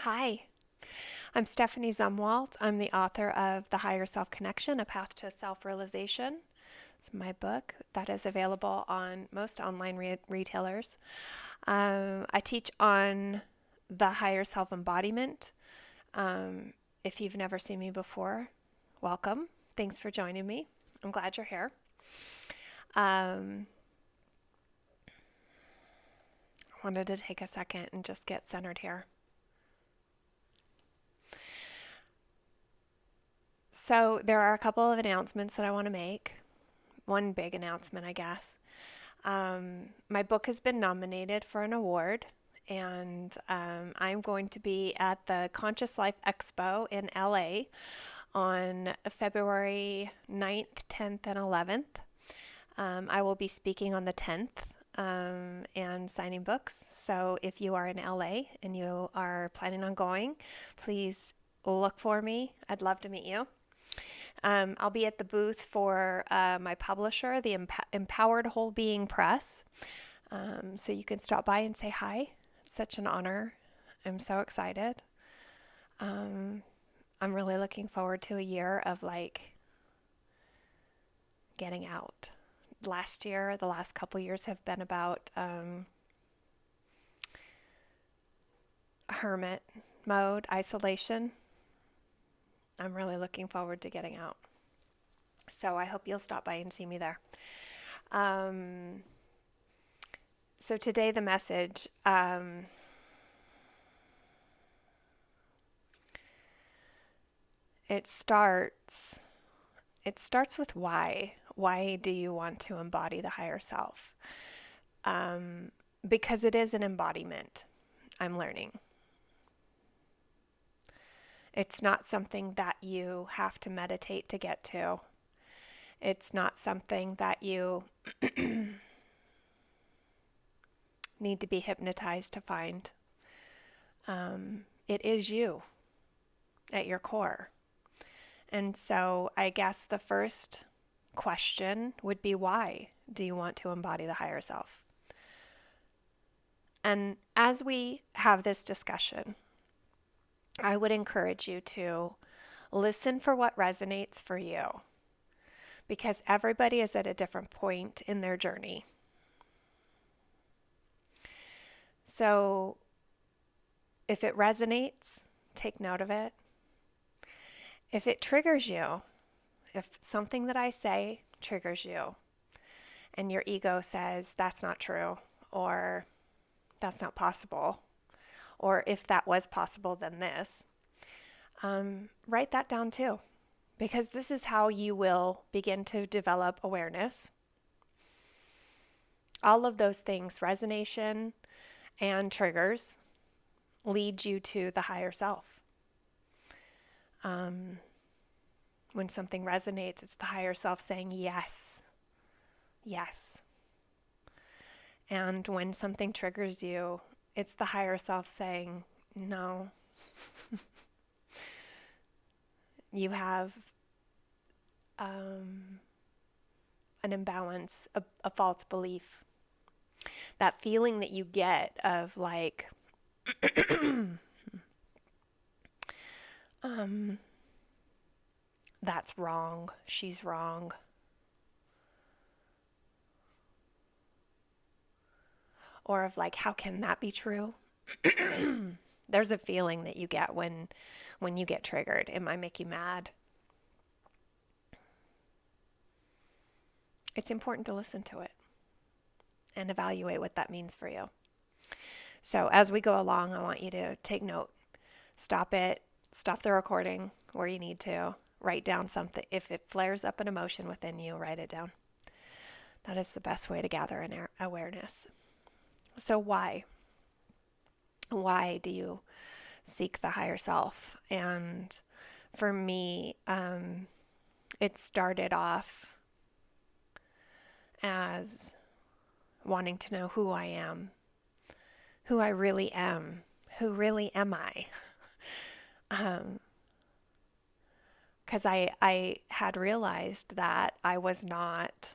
Hi, I'm Stephanie Zumwalt. I'm the author of The Higher Self Connection, A Path to Self-Realization. It's my book that is available on most online retailers. I teach on the higher self embodiment. Um, if you've never seen me before, welcome. Thanks for joining me. I'm glad you're here. I wanted to take a second and just get centered here. So, there are a couple of announcements that I want to make. One big announcement, I guess. My book has been nominated for an award, and I'm going to be at the Conscious Life Expo in LA on February 9th, 10th, and 11th. I will be speaking on the 10th and signing books. So if you are in LA and you are planning on going, please look for me. I'd love to meet you. I'll be at the booth for my publisher, the Empowered Whole Being Press. So you can stop by and say hi. It's such an honor. I'm so excited. I'm really looking forward to a year of getting out. Last year, the last couple years have been about hermit mode, isolation. I'm really looking forward to getting out. So I hope you'll stop by and see me there. So today the message, it starts with why. Why do you want to embody the higher self? Because it is an embodiment, I'm learning. It's not something that you have to meditate to get to. It's not something that you need to be hypnotized to find. It is you at your core. And so I guess the first question would be, why do you want to embody the higher self? And as we have this discussion, I would encourage you to listen for what resonates for you, because everybody is at a different point in their journey. So if it resonates, take note of it. If it triggers you, if something that I say triggers you, and your ego says that's not true, or that's not possible, or if that was possible, then this, write that down too, because this is how you will begin to develop awareness. All of those things, resonation and triggers, lead you to the higher self. When something resonates, it's the higher self saying yes, yes. And when something triggers you, it's the higher self saying no. You have an imbalance, a false belief. That feeling that you get of that's wrong, she's wrong. Or of how can that be true? There's a feeling that you get when you get triggered. It might make you mad. It's important to listen to it and evaluate what that means for you. So as we go along, I want you to take note. Stop it. Stop the recording where you need to. Write down something. If it flares up an emotion within you, write it down. That is the best way to gather an awareness. So why? Why do you seek the higher self? And for me, it started off as wanting to know who I am, who I really am, who really am I? Because I had realized that I was not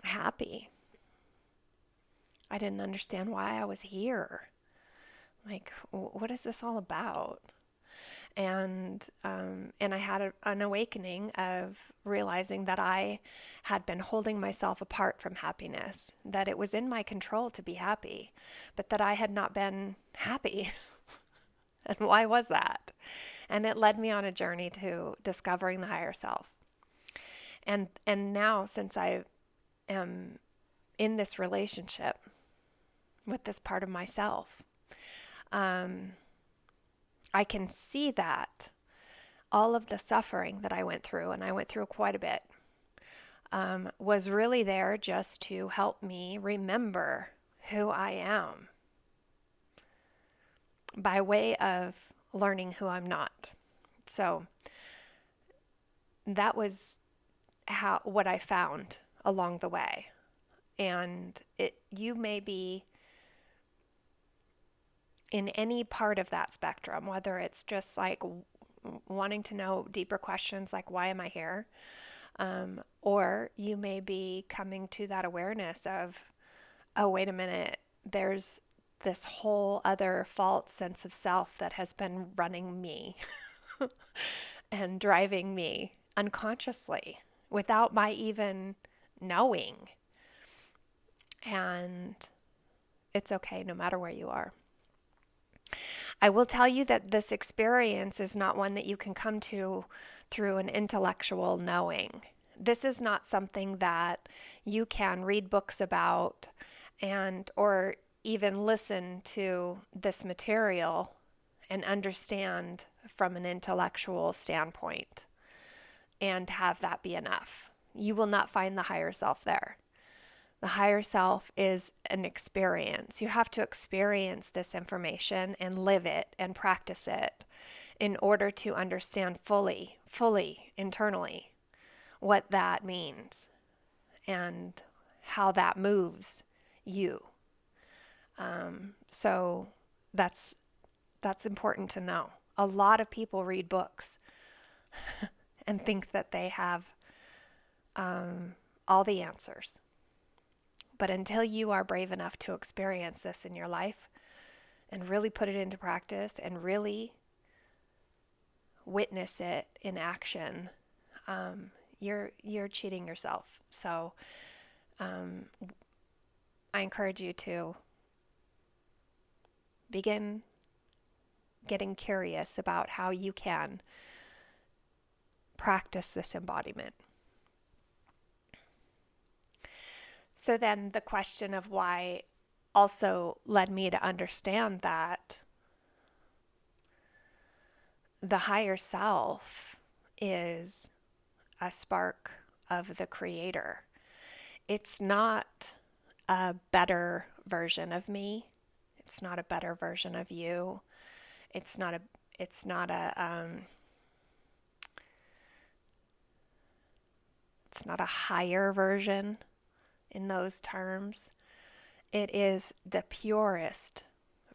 happy. I didn't understand why I was here. Like, what is this all about? And I had an awakening of realizing that I had been holding myself apart from happiness, that it was in my control to be happy, but that I had not been happy. And why was that? And it led me on a journey to discovering the higher self. And now, since I am in this relationship with this part of myself, I can see that all of the suffering that I went through, and I went through quite a bit, was really there just to help me remember who I am by way of learning who I'm not. So that was what I found along the way. And you may be in any part of that spectrum, whether it's just like wanting to know deeper questions like, why am I here? Or you may be coming to that awareness of, oh, wait a minute, there's this whole other false sense of self that has been running me and driving me unconsciously without my even knowing. And it's okay no matter where you are. I will tell you that this experience is not one that you can come to through an intellectual knowing. This is not something that you can read books about or even listen to this material and understand from an intellectual standpoint and have that be enough. You will not find the higher self there. The higher self is an experience. You have to experience this information and live it and practice it in order to understand fully, internally, what that means and how that moves you. So that's important to know. A lot of people read books and think that they have all the answers. But until you are brave enough to experience this in your life and really put it into practice and really witness it in action, you're cheating yourself. So I encourage you to begin getting curious about how you can practice this embodiment. So then the question of why also led me to understand that the higher self is a spark of the Creator. It's not a better version of me. It's not a better version of you. It's not a higher version in those terms. It is the purest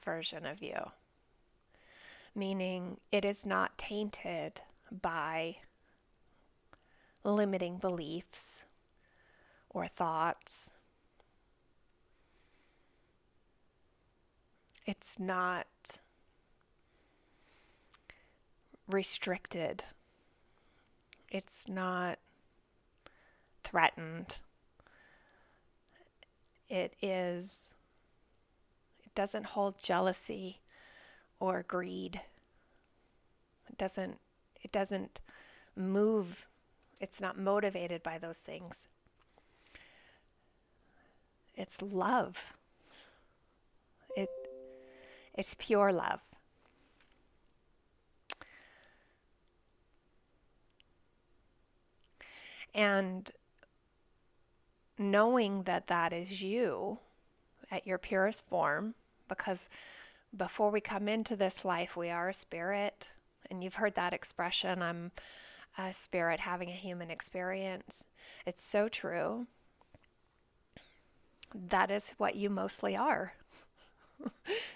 version of you, meaning it is not tainted by limiting beliefs or thoughts. It's not restricted. It's not threatened. It doesn't hold jealousy or greed. It doesn't move. It's not motivated by those things. It's love. It's pure love. And knowing that that is you at your purest form, because before we come into this life, we are a spirit. And you've heard that expression, I'm a spirit having a human experience. It's so true. That is what you mostly are.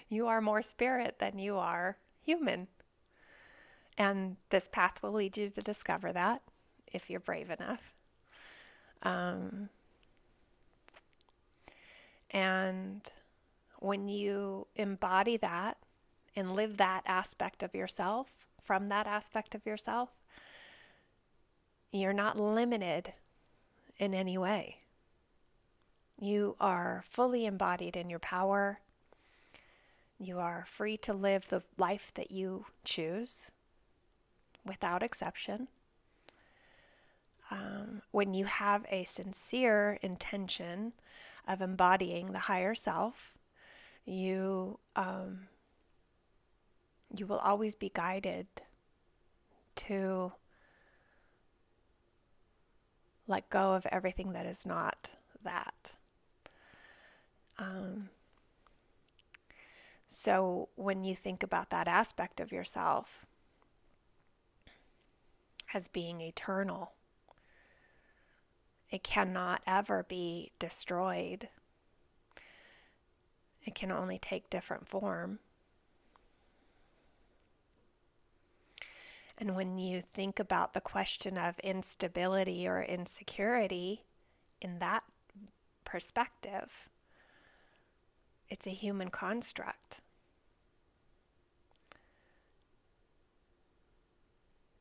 You are more spirit than you are human. And this path will lead you to discover that if you're brave enough. And when you embody that and live that aspect of yourself, from that aspect of yourself, you're not limited in any way. You are fully embodied in your power. You are free to live the life that you choose without exception. When you have a sincere intention of embodying the higher self, you will always be guided to let go of everything that is not that. So when you think about that aspect of yourself as being eternal, it cannot ever be destroyed. It can only take different form. And when you think about the question of instability or insecurity in that perspective, it's a human construct.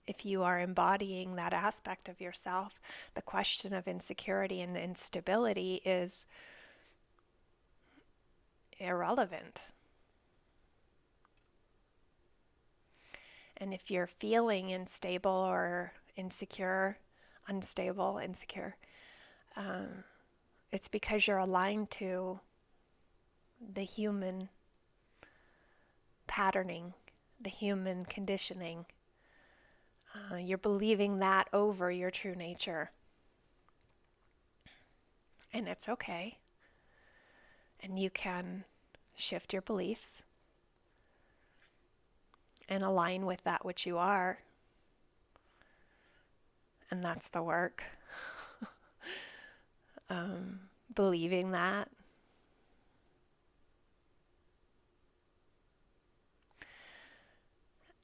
If you are embodying that aspect of yourself, the question of insecurity and instability is irrelevant. And if you're feeling unstable or insecure, unstable, insecure, it's because you're aligned to the human patterning, the human conditioning. You're believing that over your true nature. And it's okay. And you can shift your beliefs and align with that which you are. And that's the work. Believing that.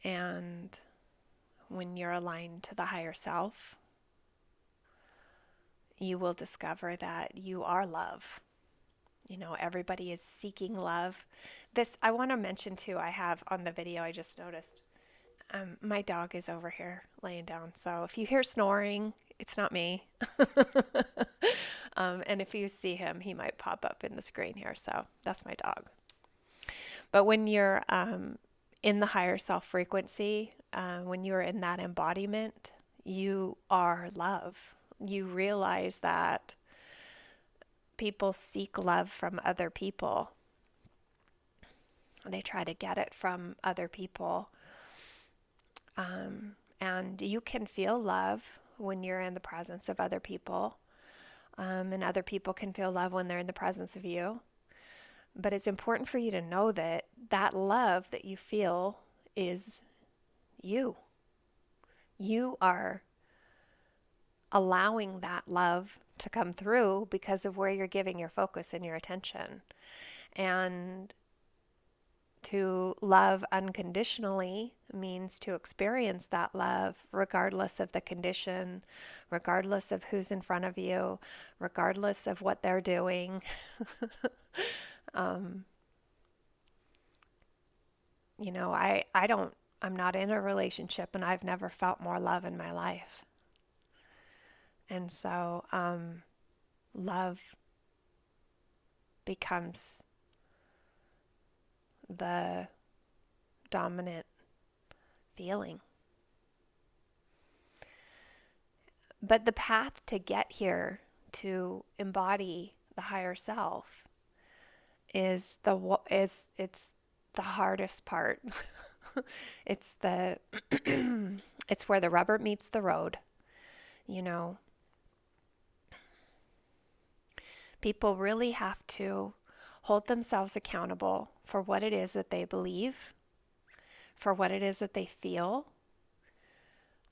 And when you're aligned to the higher self, you will discover that you are love. You know, everybody is seeking love. This, I want to mention too, I have on the video, I just noticed, my dog is over here laying down. So if you hear snoring, it's not me. And if you see him, he might pop up in the screen here. So that's my dog. But when you're in the higher self frequency, when you're in that embodiment, you are love. You realize that people seek love from other people. They try to get it from other people. And you can feel love when you're in the presence of other people. And other people can feel love when they're in the presence of you. But it's important for you to know that that love that you feel is you. You are allowing that love to come through because of where you're giving your focus and your attention. And to love unconditionally means to experience that love regardless of the condition, regardless of who's in front of you, regardless of what they're doing. You know, I'm not in a relationship, and I've never felt more love in my life. And so, love becomes the dominant feeling. But the path to get here, to embody the higher self, it's the hardest part. It's it's where the rubber meets the road. You know, people really have to hold themselves accountable for what it is that they believe, for what it is that they feel,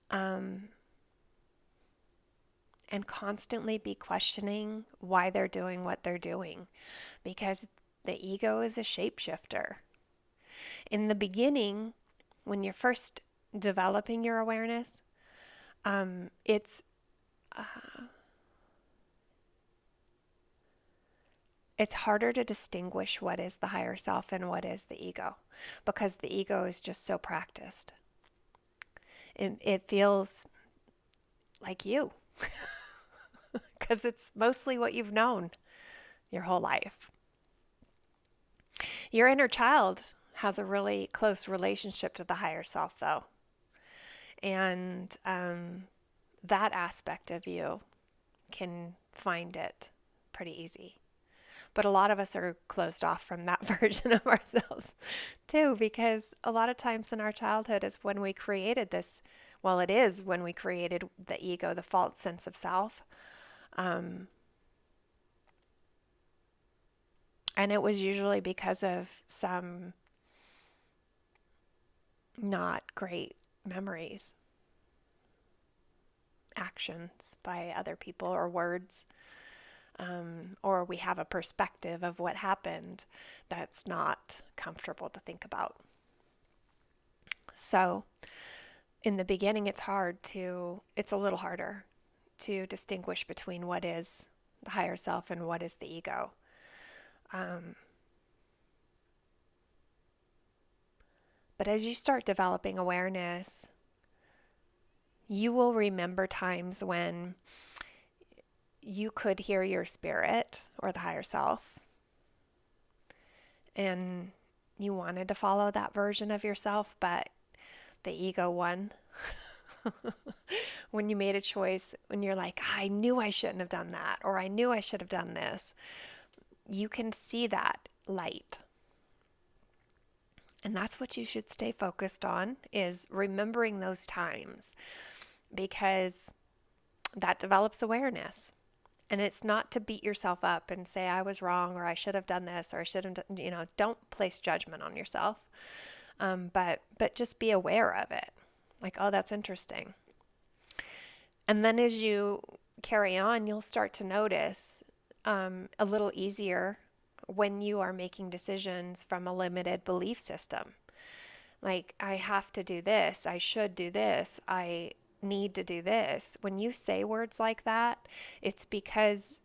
and constantly be questioning why they're doing what they're doing, because the ego is a shapeshifter. In the beginning, when you're first developing your awareness, it's it's harder to distinguish what is the higher self and what is the ego, because the ego is just so practiced. It feels like you, because it's mostly what you've known your whole life. Your inner child has a really close relationship to the higher self, though. And that aspect of you can find it pretty easy. But a lot of us are closed off from that version of ourselves too, because a lot of times in our childhood is when we created this, well, it is when we created the ego, the false sense of self. And it was usually because of some not great memories, actions by other people, or words. Or we have a perspective of what happened that's not comfortable to think about. So in the beginning, it's a little harder to distinguish between what is the higher self and what is the ego. But as you start developing awareness, you will remember times when you could hear your spirit or the higher self, and you wanted to follow that version of yourself, but the ego won. When you made a choice, when you're like, I knew I shouldn't have done that, or I knew I should have done this, you can see that light. And that's what you should stay focused on, is remembering those times, because that develops awareness. And it's not to beat yourself up and say, I was wrong, or I should have done this, or I should have don't place judgment on yourself. But just be aware of it. Like, oh, that's interesting. And then as you carry on, you'll start to notice a little easier when you are making decisions from a limited belief system. Like, I have to do this, I should do this, I need to do this. When you say words like that, it's because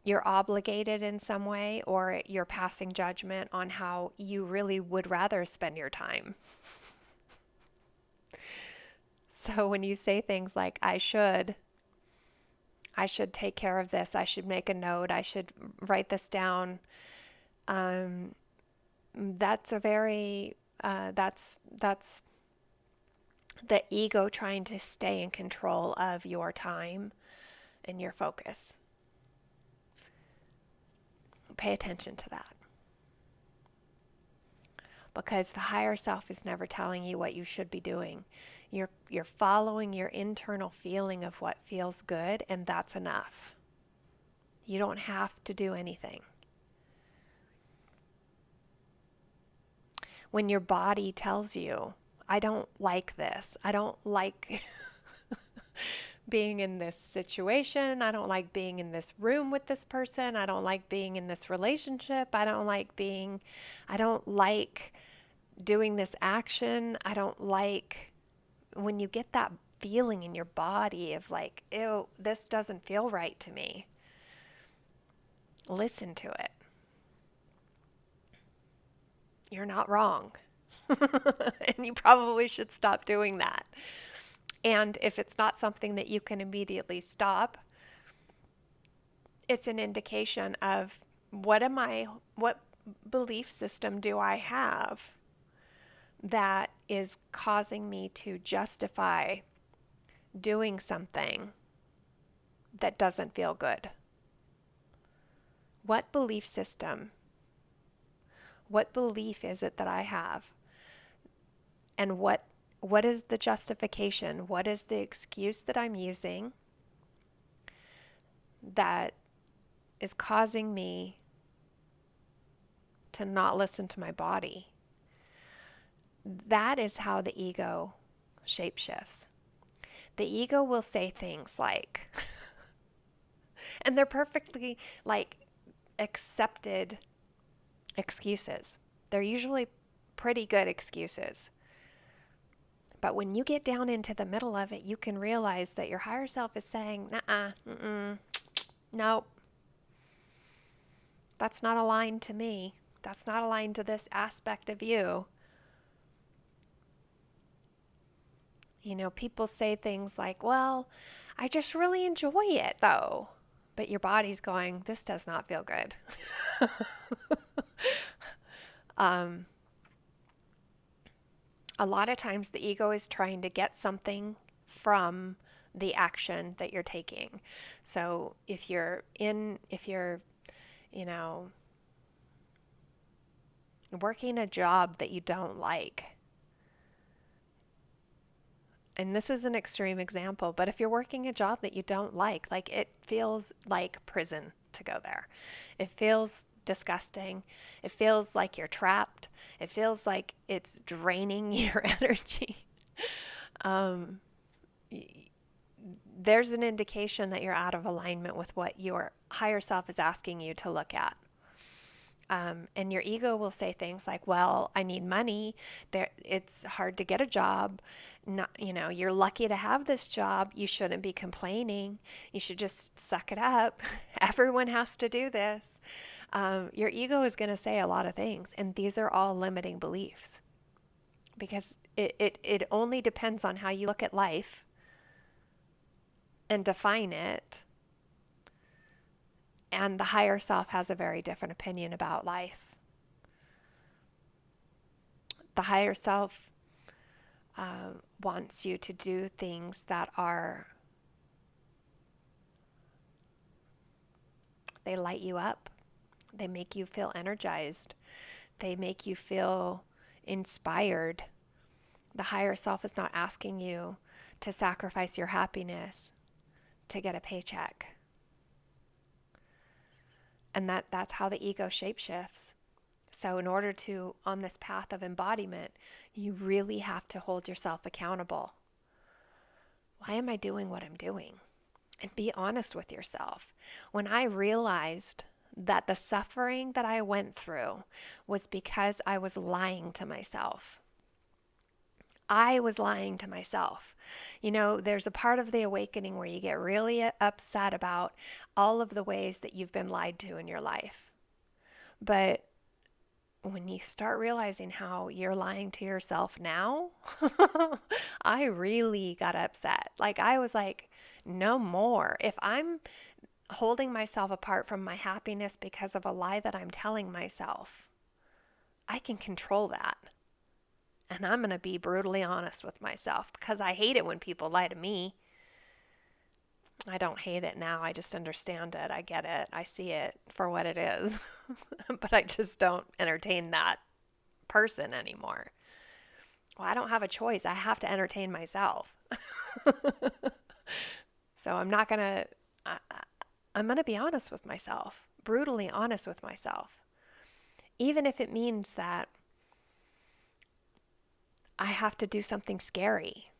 you're obligated in some way, or you're passing judgment on how you really would rather spend your time. So when you say things like, I should take care of this, I should make a note, I should write this down, that's a very, that's the ego trying to stay in control of your time and your focus. Pay attention to that. Because the higher self is never telling you what you should be doing. You're following your internal feeling of what feels good, and that's enough. You don't have to do anything. When your body tells you, I don't like this, I don't like being in this situation, I don't like being in this room with this person, I don't like being in this relationship, I don't like doing this action, I don't like, when you get that feeling in your body of like, ew, this doesn't feel right to me, listen to it. You're not wrong. And you probably should stop doing that. And if it's not something that you can immediately stop, it's an indication of what belief system do I have that is causing me to justify doing something that doesn't feel good. What belief system, what belief is it that I have? And what is the justification? What is the excuse that I'm using that is causing me to not listen to my body? That is how the ego shapeshifts. The ego will say things like, and they're perfectly accepted excuses. They're usually pretty good excuses. But when you get down into the middle of it, you can realize that your higher self is saying, nuh-uh, nope. That's not aligned to me. That's not aligned to this aspect of you. You know, people say things like, well, I just really enjoy it though. But your body's going, this does not feel good. um, a lot of times the ego is trying to get something from the action that you're taking. So if you're, you know, working a job that you don't like, and this is an extreme example, but if you're working a job that you don't like it feels like prison to go there. It feels disgusting. It feels like you're trapped. It feels like it's draining your energy. Um, there's an indication that you're out of alignment with what your higher self is asking you to look at. And your ego will say things like, well, I need money. It's hard to get a job. Not, you're lucky to have this job. You shouldn't be complaining. You should just suck it up. Everyone has to do this. Your ego is going to say a lot of things. And these are all limiting beliefs because it only depends on how you look at life and define it. And the higher self has a very different opinion about life. The higher self wants you to do things that they light you up. They make you feel energized. They make you feel inspired. The higher self is not asking you to sacrifice your happiness to get a paycheck. And that's how the ego shapeshifts. So in order to, on this path of embodiment, you really have to hold yourself accountable. Why am I doing what I'm doing? And be honest with yourself. When I realized that the suffering that I went through was because I was lying to myself. I was lying to myself. There's a part of the awakening where you get really upset about all of the ways that you've been lied to in your life. But when you start realizing how you're lying to yourself now, I really got upset. I was like, no more. If I'm holding myself apart from my happiness because of a lie that I'm telling myself, I can control that. And I'm going to be brutally honest with myself because I hate it when people lie to me. I don't hate it now. I just understand it. I get it. I see it for what it is. But I just don't entertain that person anymore. Well, I don't have a choice. I have to entertain myself. So I'm not going to, I'm going to be honest with myself, brutally honest with myself. Even if it means that I have to do something scary.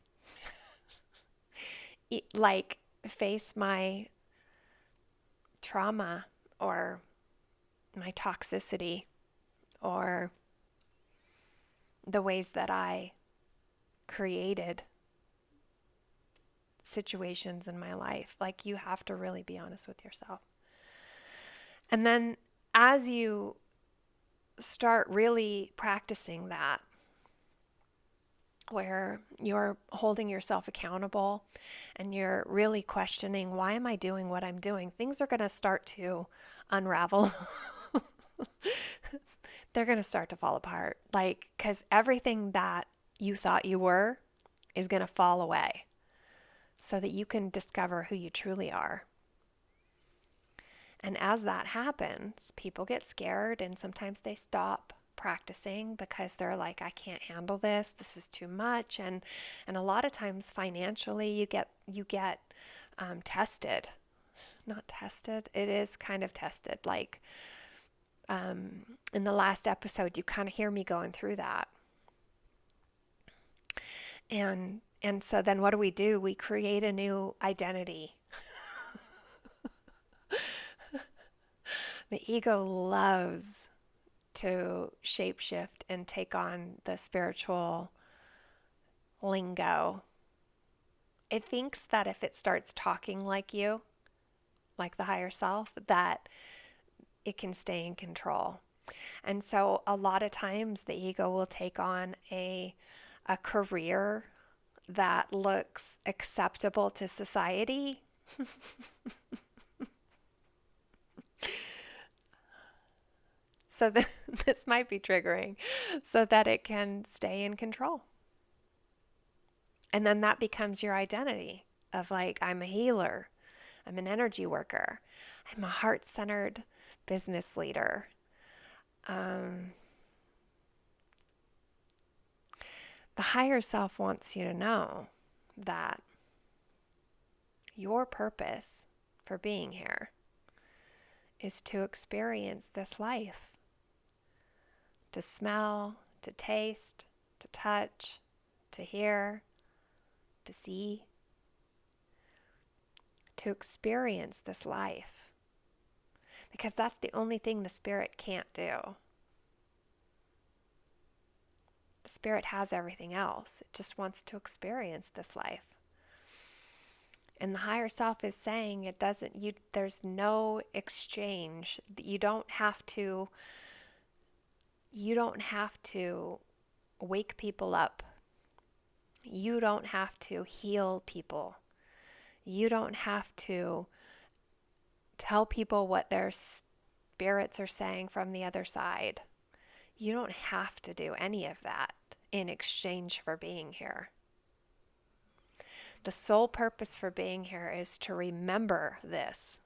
Like face my trauma or my toxicity or the ways that I created situations in my life. You have to really be honest with yourself. And then as you start really practicing that, where you're holding yourself accountable and you're really questioning, why am I doing what I'm doing? Things are going to start to unravel. They're going to start to fall apart. Because everything that you thought you were is going to fall away so that you can discover who you truly are. And as that happens, people get scared and sometimes they stop practicing because they're like, I can't handle this. This is too much. And a lot of times financially you get tested. Not tested. It is kind of tested. In the last episode, you kind of hear me going through that. And so then what do? We create a new identity. The ego loves to shapeshift and take on the spiritual lingo. It thinks that if it starts talking like you, like the higher self, that it can stay in control. And so a lot of times the ego will take on a career that looks acceptable to society. So this might be triggering, so that it can stay in control. And then that becomes your identity of like, I'm a healer, I'm an energy worker, I'm a heart-centered business leader. The higher self wants you to know that your purpose for being here is to experience this life, to smell, to taste, to touch, to hear, to see, to experience this life. Because that's the only thing the spirit can't do. The spirit has everything else. It just wants to experience this life. And the higher self is saying it doesn't, there's no exchange. You don't have to wake people up. You don't have to heal people. You don't have to tell people what their spirits are saying from the other side. You don't have to do any of that in exchange for being here. The sole purpose for being here is to remember this,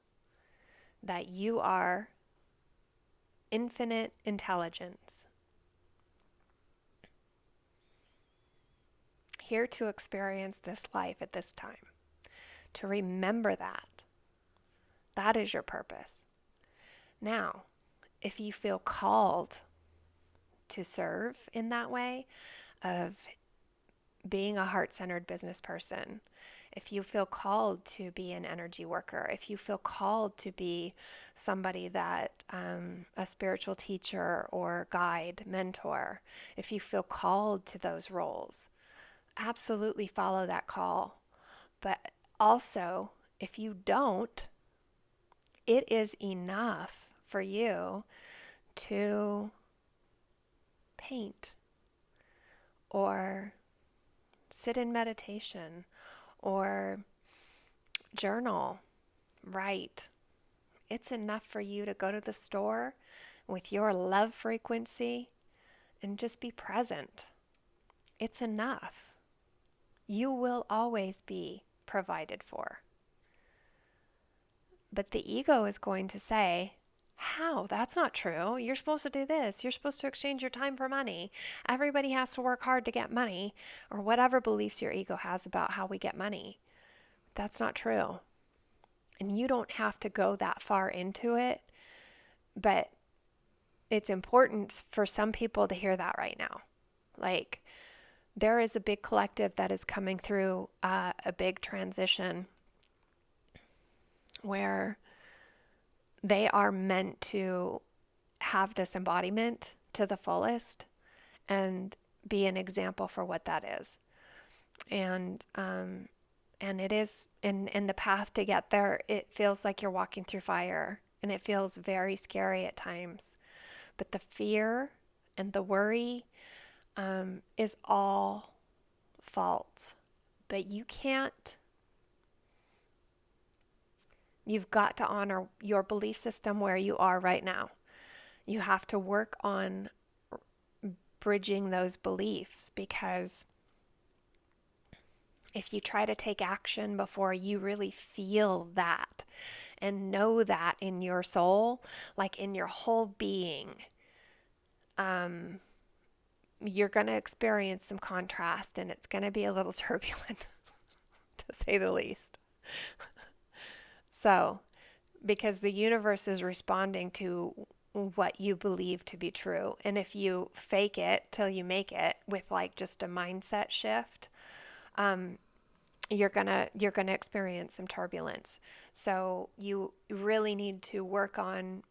that you are infinite intelligence, here to experience this life at this time. To remember that. That is your purpose. Now, if you feel called to serve in that way of being a heart-centered business person, if you feel called to be an energy worker, if you feel called to be somebody that a spiritual teacher or guide, mentor, if you feel called to those roles, absolutely follow that call. But also, if you don't, it is enough for you to paint or sit in meditation or journal, write. It's enough for you to go to the store with your love frequency and just be present. It's enough. You will always be provided for. But the ego is going to say, how? That's not true. You're supposed to do this. You're supposed to exchange your time for money. Everybody has to work hard to get money, or whatever beliefs your ego has about how we get money. That's not true. And you don't have to go that far into it, but it's important for some people to hear that right now. Like, there is a big collective that is coming through a big transition where they are meant to have this embodiment to the fullest and be an example for what that is. And it is in the path to get there, it feels like you're walking through fire, and it feels very scary at times. But the fear and the worry is all false. But you've got to honor your belief system where you are right now. You have to work on bridging those beliefs, because if you try to take action before you really feel that and know that in your soul, like in your whole being, you're going to experience some contrast, and it's going to be a little turbulent, to say the least. So, because the universe is responding to what you believe to be true. And if you fake it till you make it with like just a mindset shift, you're gonna experience some turbulence. So you really need to work on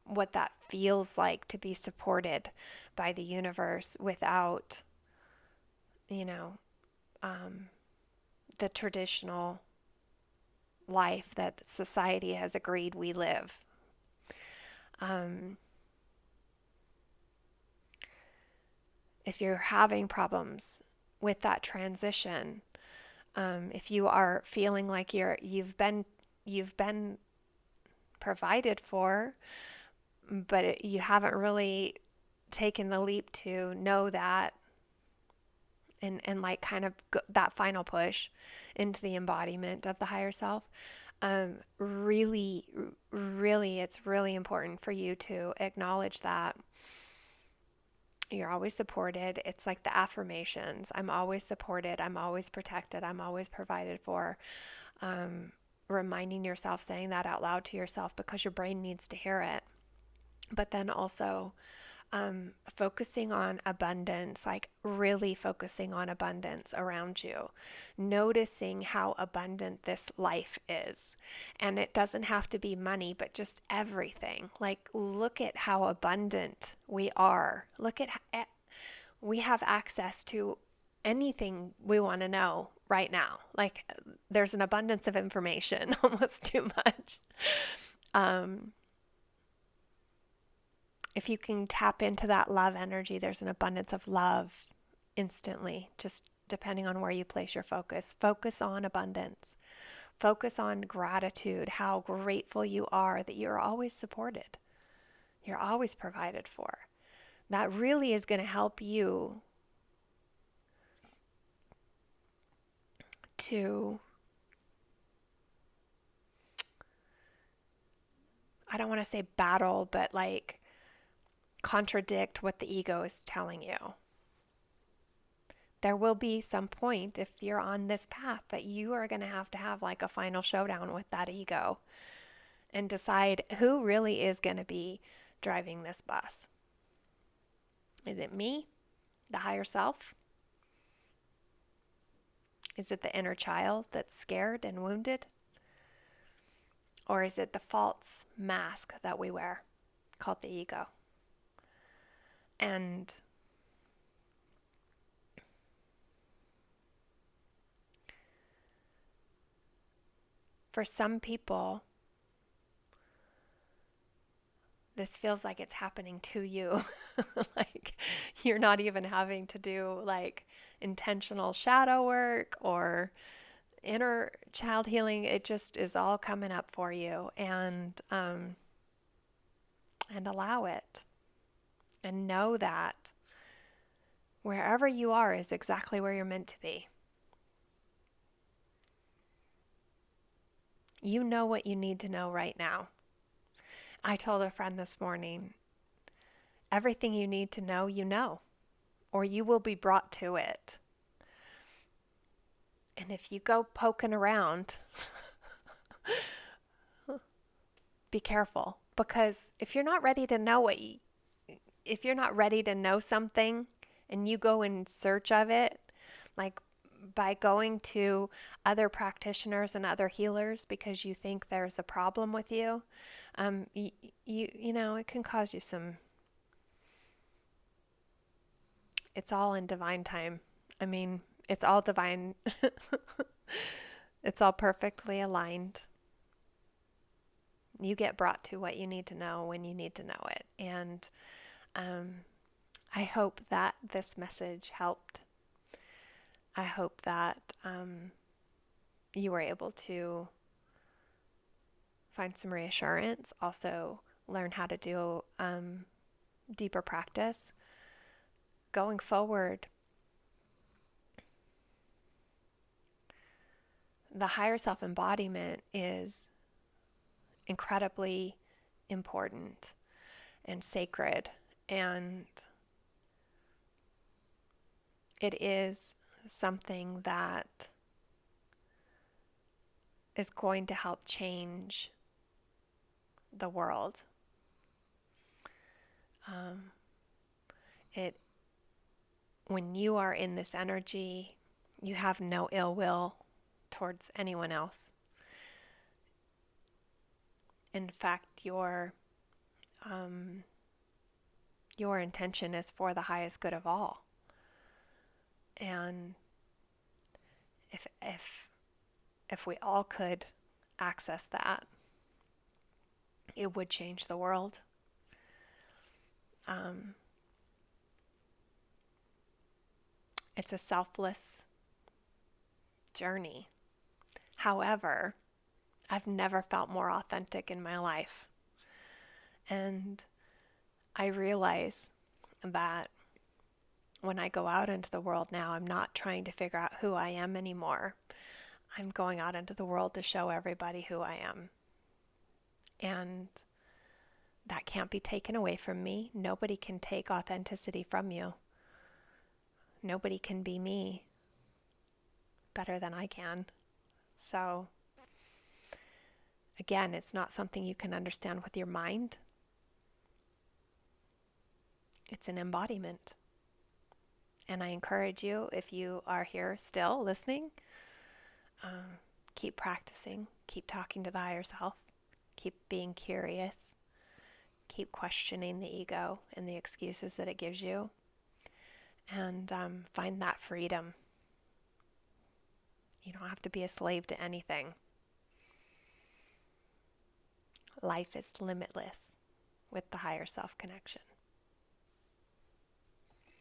what that feels like to be supported by the universe without, the traditional life that society has agreed we live. If you're having problems with that transition, if you are feeling like you've been provided for, but you haven't really taken the leap to know that, and like kind of that final push into the embodiment of the higher self, really, really, it's really important for you to acknowledge that you're always supported. It's like the affirmations. I'm always supported. I'm always protected. I'm always provided for. Reminding yourself, saying that out loud to yourself because your brain needs to hear it. But then also focusing on abundance, like really focusing on abundance around you, noticing how abundant this life is. And it doesn't have to be money, but just everything. Like, look at how abundant we are. Look at we have access to anything we want to know right now. Like, there's an abundance of information, almost too much. If you can tap into that love energy, there's an abundance of love instantly, just depending on where you place your focus. Focus on abundance. Focus on gratitude, how grateful you are that you're always supported. You're always provided for. That really is going to help you to, I don't want to say battle, but like contradict what the ego is telling you. There will be some point, if you're on this path, that you are going to have like a final showdown with that ego and decide who really is going to be driving this bus. Is it me, the higher self? Is it the inner child that's scared and wounded? Or is it the false mask that we wear called the ego? And for some people, this feels like it's happening to you. Like you're not even having to do like intentional shadow work or inner child healing. It just is all coming up for you, and allow it, and know that wherever you are is exactly where you're meant to be. You know what you need to know right now. I told a friend this morning, everything you need to know, you know, or you will be brought to it. And if you go poking around, be careful, because if you're not ready to know if you're not ready to know something and you go in search of it, like by going to other practitioners and other healers because you think there's a problem with you, you know, it can cause you some. It's all in divine time. I mean, it's all divine. It's all perfectly aligned. You get brought to what you need to know when you need to know it. And I hope that this message helped. I hope that you were able to find some reassurance, also learn how to do deeper practice. Going forward, the higher self embodiment is incredibly important and sacred, and it is something that is going to help change the world. When you are in this energy, you have no ill will towards anyone else. In fact, your intention is for the highest good of all. And if we all could access that, it would change the world. It's a selfless journey. However, I've never felt more authentic in my life. And I realize that when I go out into the world now, I'm not trying to figure out who I am anymore. I'm going out into the world to show everybody who I am. And that can't be taken away from me. Nobody can take authenticity from you. Nobody can be me better than I can. So, again, it's not something you can understand with your mind. It's an embodiment. And I encourage you, if you are here still listening, keep practicing, keep talking to the higher self, keep being curious, keep questioning the ego and the excuses that it gives you, and find that freedom. You don't have to be a slave to anything. Life is limitless with the higher self connection.